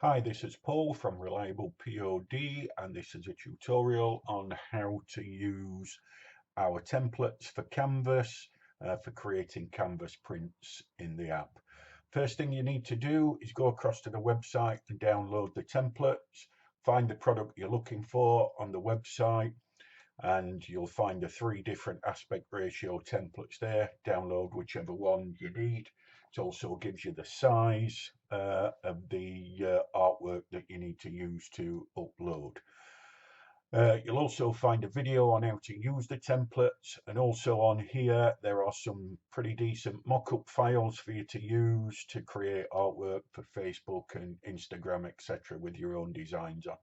Hi, this is Paul from Reliable POD, and this is a tutorial on how to use our templates for Canvas for creating Canvas prints in the app. First thing you need to do is go across to the website and download the templates. Find the product you're looking for on the website, and you'll find the 3 different aspect ratio templates there. Download whichever one you need. It also gives you the size of the artwork that you need to use to upload. You'll also find a video on how to use the templates, and also on here there are some pretty decent mock-up files for you to use to create artwork for Facebook and Instagram, etc., with your own designs on.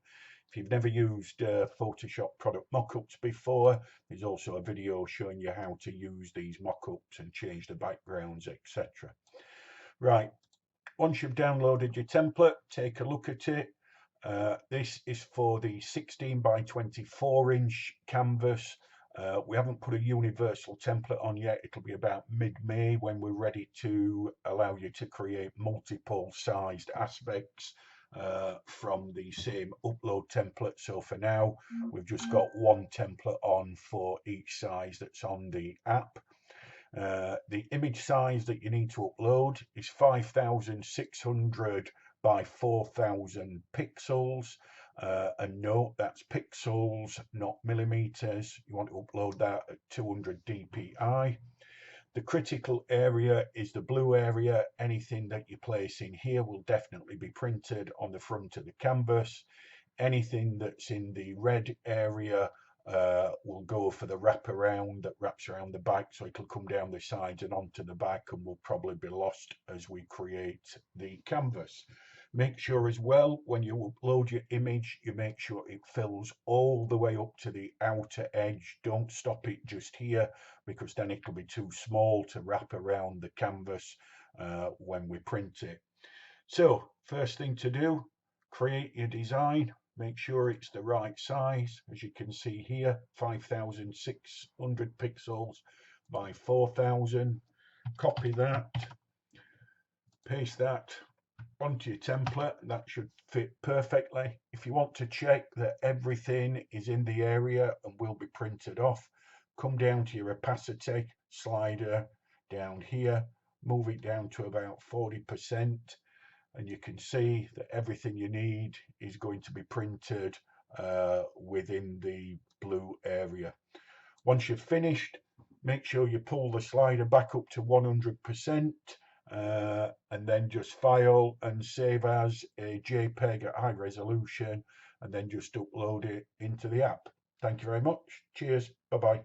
If you've never used Photoshop product mockups before, there's also a video showing you how to use these mockups and change the backgrounds, etc. Right, once you've downloaded your template, take a look at it. This is for the 16 by 24 inch canvas. We haven't put a universal template on yet. It'll be about mid-May when we're ready to allow you to create multiple sized aspects from the same upload template. So for now, we've just got one template on for each size that's on the app. The image size that you need to upload is 5,600 by 4,000 pixels. And note, that's pixels, not millimeters. You want to upload that at 200 dpi. The critical area is the blue area. Anything that you place in here will definitely be printed on the front of the canvas. Anything that's in the red area will go for the wraparound that wraps around the back, so it'll come down the sides and onto the back and will probably be lost as we create the canvas. Make sure as well, when you upload your image, you make sure it fills all the way up to the outer edge. Don't stop it just here, because then it'll be too small to wrap around the canvas when we print it. So first thing to do, create your design. Make sure it's the right size. As you can see here, 5,600 pixels by 4,000. Copy that, paste that onto your template. That should fit perfectly. If you want to check that everything is in the area and will be printed off, come down to your opacity slider down here, move it down to about 40%. And you can see that everything you need is going to be printed within the blue area. Once you've finished, make sure you pull the slider back up to 100%, and then just file and save as a Jpeg at high resolution, and then just upload it into the app. Thank you very much. Cheers. Bye-bye.